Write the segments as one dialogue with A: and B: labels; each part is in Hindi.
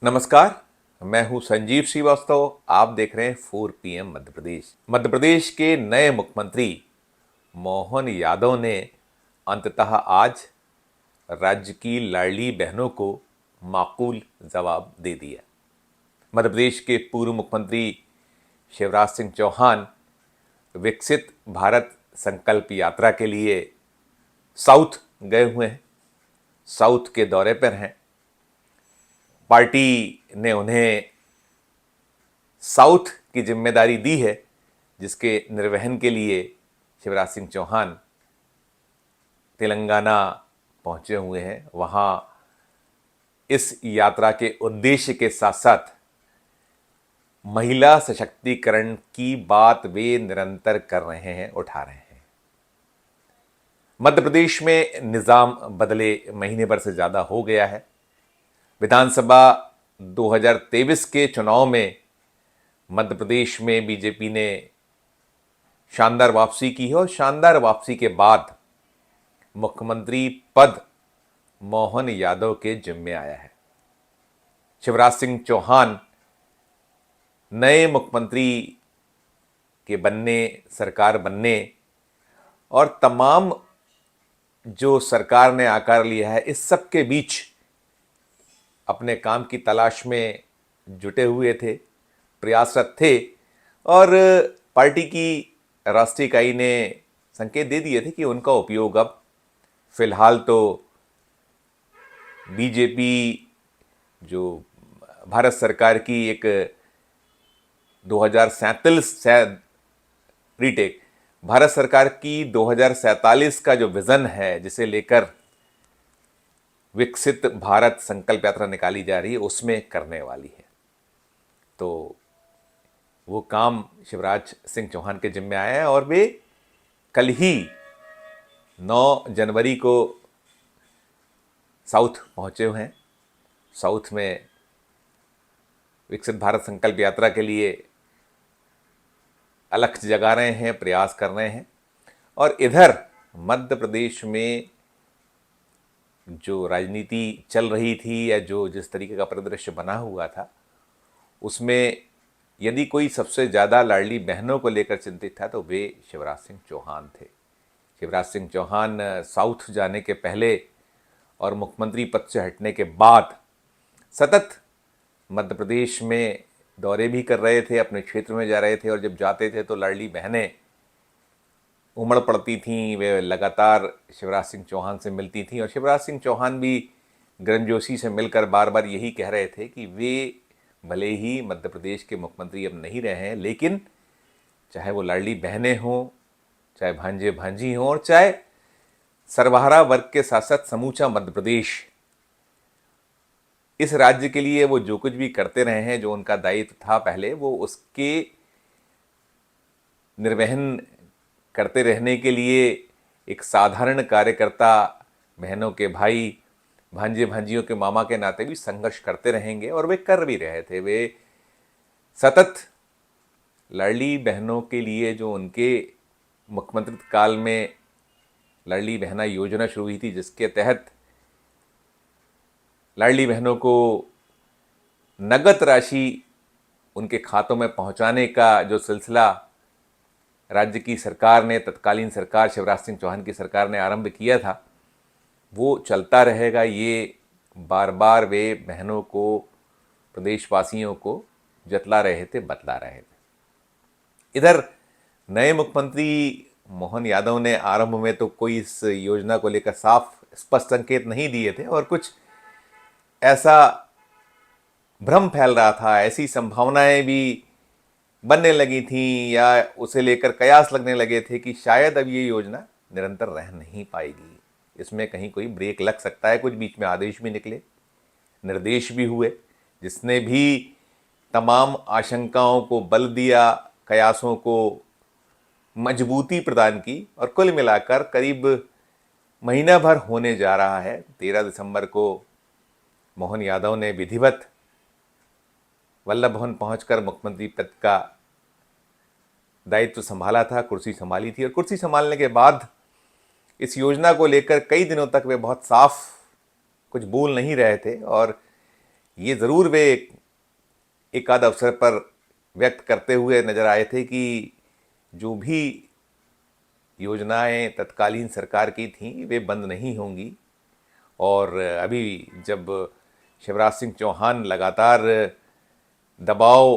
A: नमस्कार। मैं हूं संजीव श्रीवास्तव। आप देख रहे हैं 4 PM मध्य प्रदेश। मध्य प्रदेश के नए मुख्यमंत्री मोहन यादव ने अंततः आज राज्य की लाडली बहनों को माकूल जवाब दे दिया। मध्य प्रदेश के पूर्व मुख्यमंत्री शिवराज सिंह चौहान विकसित भारत संकल्प यात्रा के लिए साउथ गए हुए हैं, साउथ के दौरे पर हैं। पार्टी ने उन्हें साउथ की जिम्मेदारी दी है, जिसके निर्वहन के लिए शिवराज सिंह चौहान तेलंगाना पहुंचे हुए हैं। वहां इस यात्रा के उद्देश्य के साथ साथ महिला सशक्तिकरण की बात वे निरंतर कर रहे हैं, उठा रहे हैं। मध्य प्रदेश में निजाम बदले महीने भर से ज्यादा हो गया है। विधानसभा 2023 के चुनाव में मध्य प्रदेश में बीजेपी ने शानदार वापसी की है और शानदार वापसी के बाद मुख्यमंत्री पद मोहन यादव के जिम्मे आया है। शिवराज सिंह चौहान नए मुख्यमंत्री के बनने, सरकार बनने और तमाम जो सरकार ने आकार लिया है, इस सब के बीच अपने काम की तलाश में जुटे हुए थे, प्रयासरत थे। और पार्टी की राष्ट्रीय इकाई ने संकेत दे दिए थे कि उनका उपयोग अब फिलहाल तो बीजेपी जो भारत सरकार की एक 2047 रीटेक, भारत सरकार की 2047 का जो विजन है, जिसे लेकर विकसित भारत संकल्प यात्रा निकाली जा रही है, उसमें करने वाली है। तो वो काम शिवराज सिंह चौहान के जिम्मे आया है और वे कल ही 9 जनवरी को साउथ पहुंचे हुए हैं। साउथ में विकसित भारत संकल्प यात्रा के लिए अलख जगा रहे हैं, प्रयास कर रहे हैं। और इधर मध्य प्रदेश में जो राजनीति चल रही थी या जो जिस तरीके का परिदृश्य बना हुआ था, उसमें यदि कोई सबसे ज़्यादा लाडली बहनों को लेकर चिंतित था तो वे शिवराज सिंह चौहान थे। शिवराज सिंह चौहान साउथ जाने के पहले और मुख्यमंत्री पद से हटने के बाद सतत मध्य प्रदेश में दौरे भी कर रहे थे, अपने क्षेत्र में जा रहे थे। और जब जाते थे तो लाडली बहनें उमड़ पड़ती थीं, वे लगातार शिवराज सिंह चौहान से मिलती थीं। और शिवराज सिंह चौहान भी गर्मजोशी से मिलकर बार बार यही कह रहे थे कि वे भले ही मध्य प्रदेश के मुख्यमंत्री अब नहीं रहे हैं, लेकिन चाहे वो लाडली बहनें हों, चाहे भांजे भांजी हों, और चाहे सर्वहारा वर्ग के साथ साथ समूचा मध्य प्रदेश, इस राज्य के लिए वो जो कुछ भी करते रहे हैं, जो उनका दायित्व था पहले, वो उसके निर्वहन करते रहने के लिए एक साधारण कार्यकर्ता, बहनों के भाई, भांजे भांजियों के मामा के नाते भी संघर्ष करते रहेंगे। और वे कर भी रहे थे। वे सतत लाडली बहनों के लिए जो उनके मुख्यमंत्री काल में लाडली बहना योजना शुरू हुई थी, जिसके तहत लाडली बहनों को नगद राशि उनके खातों में पहुंचाने का जो सिलसिला राज्य की सरकार ने, तत्कालीन सरकार शिवराज सिंह चौहान की सरकार ने आरंभ किया था, वो चलता रहेगा। ये बार बार वे बहनों को, प्रदेशवासियों को जतला रहे थे, बतला रहे थे। इधर नए मुख्यमंत्री मोहन यादव ने आरंभ में तो कोई इस योजना को लेकर साफ स्पष्ट संकेत नहीं दिए थे और कुछ ऐसा भ्रम फैल रहा था, ऐसी संभावनाएं भी बनने लगी थीं या उसे लेकर कयास लगने लगे थे कि शायद अब ये योजना निरंतर रह नहीं पाएगी, इसमें कहीं कोई ब्रेक लग सकता है। कुछ बीच में आदेश भी निकले, निर्देश भी हुए, जिसने भी तमाम आशंकाओं को बल दिया, कयासों को मजबूती प्रदान की। और कुल मिलाकर करीब महीना भर होने जा रहा है। 13 दिसंबर को मोहन यादव ने विधिवत वल्लभ भवन पहुंचकर मुख्यमंत्री पद का दायित्व संभाला था, कुर्सी संभाली थी। और कुर्सी संभालने के बाद इस योजना को लेकर कई दिनों तक वे बहुत साफ कुछ बोल नहीं रहे थे। और ये ज़रूर वे एक आध अवसर पर व्यक्त करते हुए नजर आए थे कि जो भी योजनाएं तत्कालीन सरकार की थीं वे बंद नहीं होंगी। और अभी जब शिवराज सिंह चौहान लगातार दबाव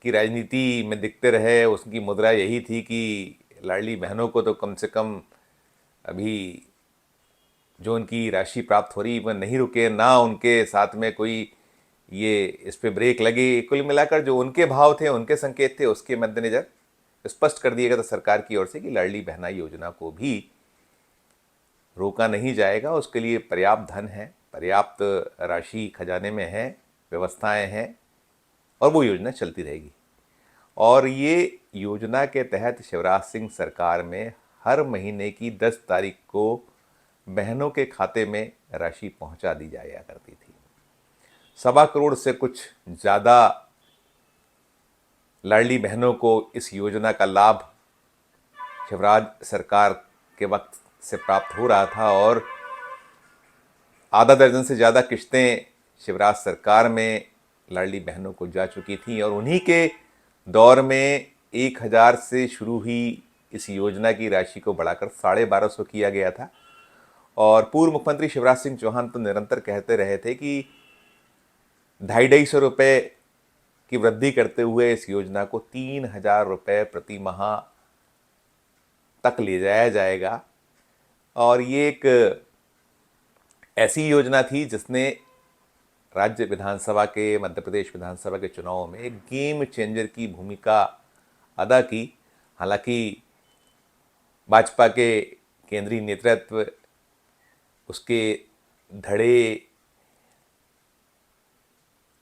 A: की राजनीति में दिखते रहे, उसकी मुद्रा यही थी कि लाडली बहनों को तो कम से कम अभी जो उनकी राशि प्राप्त हो रही वह नहीं रुके, ना उनके साथ में कोई ये इस पे ब्रेक लगे। कुल मिलाकर जो उनके भाव थे, उनके संकेत थे, उसके मद्देनजर स्पष्ट कर दिया गया था सरकार की ओर से कि लाडली बहना योजना को भी रोका नहीं जाएगा। उसके लिए पर्याप्त धन है, पर्याप्त राशि खजाने में है, व्यवस्थाएं हैं और वो योजना चलती रहेगी। और ये योजना के तहत शिवराज सिंह सरकार में हर महीने की 10 तारीख को बहनों के खाते में राशि पहुंचा दी जाया करती थी। 1.25 करोड़ से कुछ ज़्यादा लाडली बहनों को इस योजना का लाभ शिवराज सरकार के वक्त से प्राप्त हो रहा था और आधा दर्जन से ज़्यादा किश्तें शिवराज सरकार में लाडली बहनों को जा चुकी थीं। और उन्हीं के दौर में 1000 से शुरू हुई इस योजना की राशि को बढ़ाकर 1250 किया गया था। और पूर्व मुख्यमंत्री शिवराज सिंह चौहान तो निरंतर कहते रहे थे कि 250 रुपये की वृद्धि करते हुए इस योजना को 3000 रुपये प्रति माह तक ले जाया जाएगा। और ये एक ऐसी योजना थी जिसने राज्य विधानसभा के, मध्य प्रदेश विधानसभा के चुनावों में एक गेम चेंजर की भूमिका अदा की। हालांकि भाजपा के केंद्रीय नेतृत्व, उसके धड़े,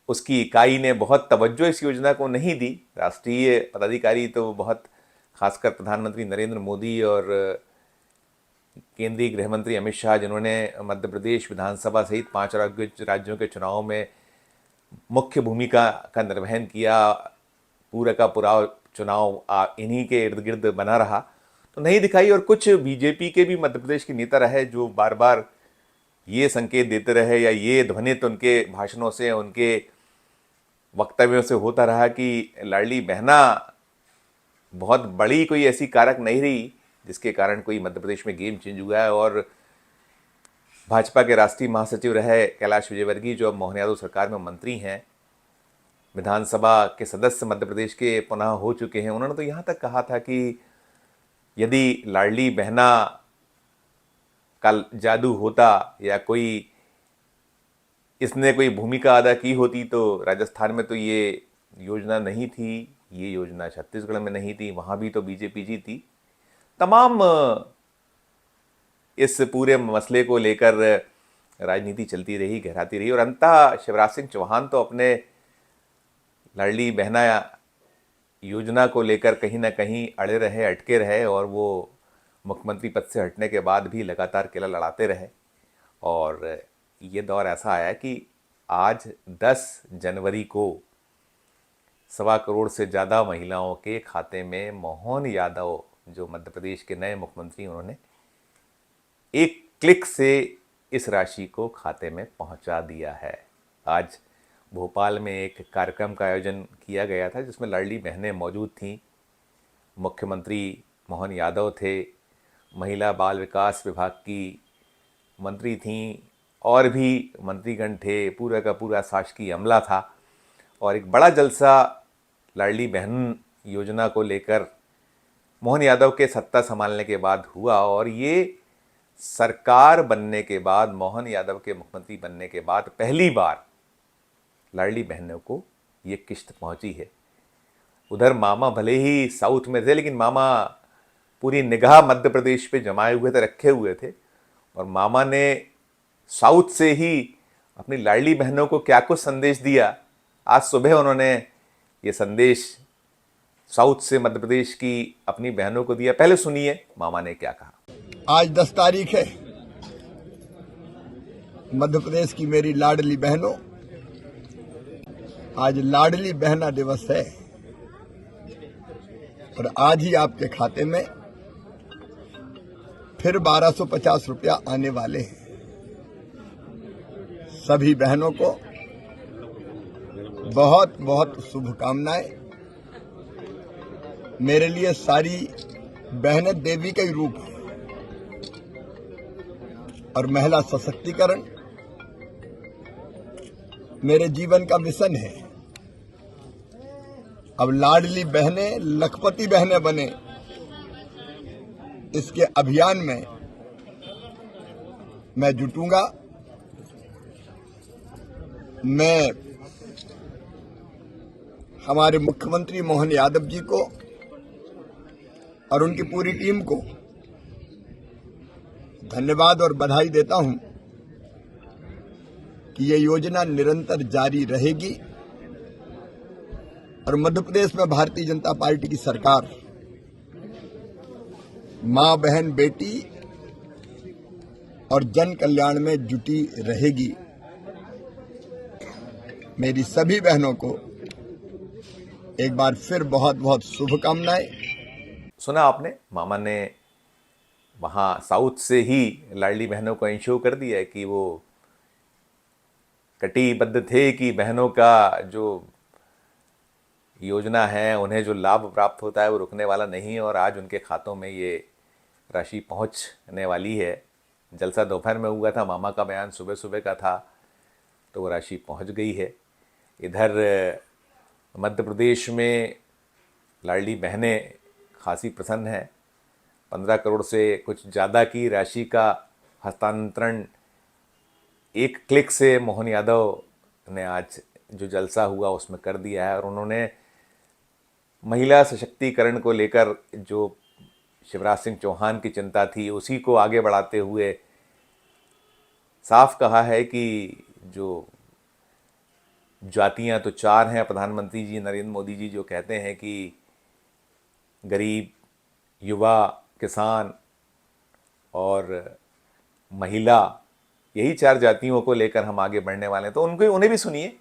A: उसकी इकाई ने बहुत तवज्जो इस योजना को नहीं दी। राष्ट्रीय पदाधिकारी तो बहुत, खासकर प्रधानमंत्री नरेंद्र मोदी और केंद्रीय गृह मंत्री अमित शाह, जिन्होंने मध्य प्रदेश विधानसभा सहित 5 राज्यों के चुनावों में मुख्य भूमिका का निर्वहन किया, पूरा का पूरा चुनाव इन्हीं के इर्द गिर्द बना रहा, तो नहीं दिखाई। और कुछ बीजेपी के भी मध्य प्रदेश के नेता रहे जो बार बार ये संकेत देते रहे या ये ध्वनित उनके भाषणों से, उनके वक्तव्यों से होता रहा कि लाडली बहना बहुत बड़ी कोई ऐसी कारक नहीं रही जिसके कारण कोई मध्य प्रदेश में गेम चेंज हुआ है। और भाजपा के राष्ट्रीय महासचिव रहे कैलाश विजयवर्गीय, जो अब मोहन यादव सरकार में मंत्री हैं, विधानसभा के सदस्य मध्य प्रदेश के पुनः हो चुके हैं, उन्होंने तो यहाँ तक कहा था कि यदि लाडली बहना का जादू होता या कोई इसने कोई भूमिका अदा की होती तो राजस्थान में तो ये योजना नहीं थी, ये योजना छत्तीसगढ़ में नहीं थी, वहाँ भी तो बीजेपी जीती। तमाम इस पूरे मसले को लेकर राजनीति चलती रही, गहराती रही और अंततः शिवराज सिंह चौहान तो अपने लाडली बहना योजना को लेकर कहीं ना कहीं अड़े रहे, अटके रहे और वो मुख्यमंत्री पद से हटने के बाद भी लगातार किला लड़ाते रहे। और ये दौर ऐसा आया कि आज 10 जनवरी को 1.25 करोड़ से ज़्यादा महिलाओं के खाते में मोहन यादव, जो मध्य प्रदेश के नए मुख्यमंत्री, उन्होंने एक क्लिक से इस राशि को खाते में पहुंचा दिया है। आज भोपाल में एक कार्यक्रम का आयोजन किया गया था जिसमें लाडली बहनें मौजूद थीं। मुख्यमंत्री मोहन यादव थे, महिला बाल विकास विभाग की मंत्री थीं और भी मंत्रीगण थे, पूरा का पूरा शासकीय अमला था। और एक बड़ा जलसा लाडली बहन योजना को लेकर मोहन यादव के सत्ता संभालने के बाद हुआ। और ये सरकार बनने के बाद, मोहन यादव के मुख्यमंत्री बनने के बाद पहली बार लाडली बहनों को ये किश्त पहुंची है। उधर मामा भले ही साउथ में थे, लेकिन मामा पूरी निगाह मध्य प्रदेश पे जमाए हुए थे, रखे हुए थे। और मामा ने साउथ से ही अपनी लाडली बहनों को क्या कुछ संदेश दिया, आज सुबह उन्होंने ये संदेश साउथ से मध्य प्रदेश की अपनी बहनों को दिया। पहले सुनिए मामा ने क्या कहा।
B: आज 10 तारीख है, मध्य प्रदेश की मेरी लाडली बहनों, आज लाडली बहना दिवस है और आज ही आपके खाते में फिर 1250 रुपया आने वाले हैं। सभी बहनों को बहुत बहुत शुभकामनाएं। मेरे लिए सारी बहनें देवी का ही रूप है और महिला सशक्तिकरण मेरे जीवन का मिशन है। अब लाडली बहनें लखपति बहनें बने, इसके अभियान में मैं जुटूंगा। मैं हमारे मुख्यमंत्री मोहन यादव जी को और उनकी पूरी टीम को धन्यवाद और बधाई देता हूं कि ये योजना निरंतर जारी रहेगी और मध्य प्रदेश में भारतीय जनता पार्टी की सरकार मां, बहन, बेटी और जन कल्याण में जुटी रहेगी। मेरी सभी बहनों को एक बार फिर बहुत बहुत शुभकामनाएं।
A: सुना आपने, मामा ने वहाँ साउथ से ही लाडली बहनों को इंश्योर कर दिया है कि वो कटिबद्ध थे कि बहनों का जो योजना है, उन्हें जो लाभ प्राप्त होता है वो रुकने वाला नहीं है और आज उनके खातों में ये राशि पहुंचने वाली है। जलसा दोपहर में हुआ था, मामा का बयान सुबह सुबह का था, तो वो राशि पहुंच गई है। इधर मध्य प्रदेश में लाडली बहनें खासी प्रसन्न हैं। 15 करोड़ से कुछ ज़्यादा की राशि का हस्तांतरण एक क्लिक से मोहन यादव ने आज जो जलसा हुआ उसमें कर दिया है और उन्होंने महिला सशक्तिकरण को लेकर जो शिवराज सिंह चौहान की चिंता थी उसी को आगे बढ़ाते हुए साफ कहा है कि जो जातियां तो 4 हैं। प्रधानमंत्री जी नरेंद्र मोदी जी जो कहते हैं कि गरीब, युवा, किसान और महिला, यही 4 जातियों को लेकर हम आगे बढ़ने वाले हैं, तो उन्हें भी सुनिए।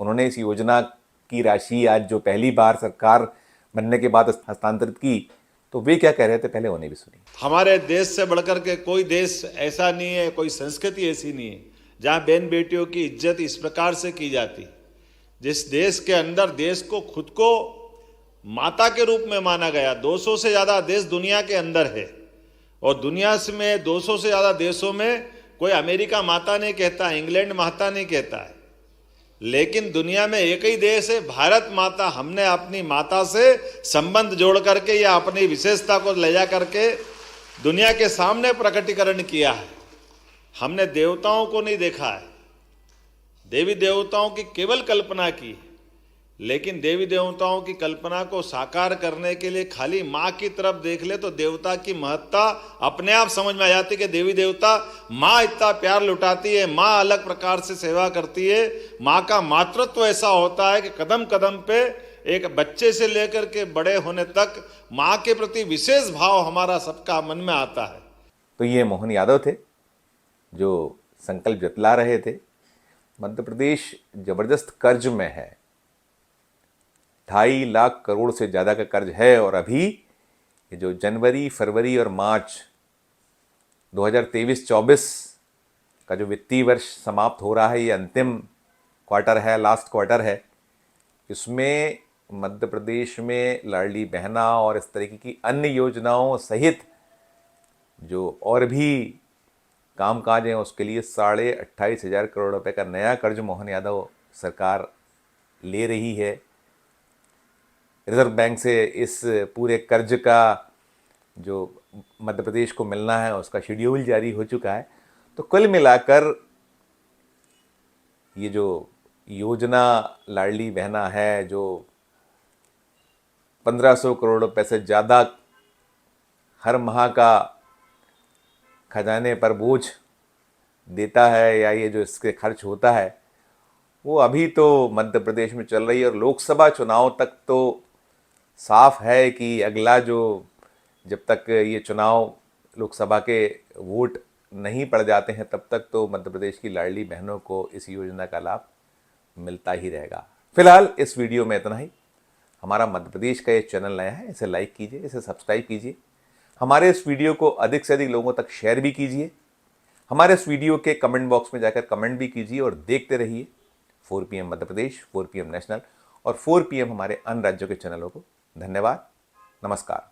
A: उन्होंने इस योजना की राशि आज जो पहली बार सरकार बनने के बाद हस्तांतरित की, तो वे क्या कह रहे थे, पहले उन्हें भी सुनिए।
C: हमारे देश से बढ़कर के कोई देश ऐसा नहीं है, कोई संस्कृति ऐसी नहीं है जहां बहन बेटियों की इज्जत इस प्रकार से की जाती। जिस देश के अंदर देश को खुद को माता के रूप में माना गया, 200 से ज्यादा देश दुनिया के अंदर है और दुनिया में 200 से ज्यादा देशों में कोई अमेरिका माता नहीं कहता, इंग्लैंड माता नहीं कहता है, लेकिन दुनिया में एक ही देश है भारत माता। हमने अपनी माता से संबंध जोड़ करके या अपनी विशेषता को ले जा करके दुनिया के सामने प्रकटीकरण किया है। हमने देवताओं को नहीं देखा है, देवी देवताओं की केवल कल्पना की, लेकिन देवी देवताओं की कल्पना को साकार करने के लिए खाली माँ की तरफ देख ले तो देवता की महत्ता अपने आप समझ में आ जाती कि देवी देवता माँ इतना प्यार लुटाती है, माँ अलग प्रकार से सेवा करती है। माँ का मातृत्व ऐसा होता है कि कदम कदम पे एक बच्चे से लेकर के बड़े होने तक माँ के प्रति विशेष भाव हमारा सबका मन में आता है।
A: तो ये मोहन यादव थे जो संकल्प जतला रहे थे। मध्य प्रदेश जबरदस्त कर्ज में है, 2.5 लाख करोड़ से ज़्यादा का कर्ज है और अभी ये जो जनवरी, फरवरी और मार्च 2023-24 का जो वित्तीय वर्ष समाप्त हो रहा है, ये अंतिम क्वार्टर है, लास्ट क्वार्टर है। इसमें मध्य प्रदेश में लाडली बहना और इस तरीके की अन्य योजनाओं सहित जो और भी कामकाज हैं उसके लिए 28,500 करोड़ रुपए का नया कर्ज मोहन यादव सरकार ले रही है। रिजर्व बैंक से इस पूरे कर्ज का जो मध्य प्रदेश को मिलना है उसका शेड्यूल जारी हो चुका है। तो कुल मिलाकर ये जो योजना लाडली बहना है, जो 1500 करोड़ रुपए से ज़्यादा हर माह का खजाने पर बोझ देता है या ये जो इसके खर्च होता है, वो अभी तो मध्य प्रदेश में चल रही है और लोकसभा चुनाव तक तो साफ है कि अगला जो जब तक ये चुनाव लोकसभा के वोट नहीं पड़ जाते हैं तब तक तो मध्य प्रदेश की लाडली बहनों को इस योजना का लाभ मिलता ही रहेगा। फिलहाल इस वीडियो में इतना ही। हमारा मध्य प्रदेश का ये चैनल नया है, इसे लाइक कीजिए, इसे सब्सक्राइब कीजिए, हमारे इस वीडियो को अधिक से अधिक लोगों तक शेयर भी कीजिए, हमारे इस वीडियो के कमेंट बॉक्स में जाकर कमेंट भी कीजिए और देखते रहिए 4 PM Madhya Pradesh, 4 PM national और 4 PM हमारे अन्य राज्यों के चैनलों को। धन्यवाद, नमस्कार।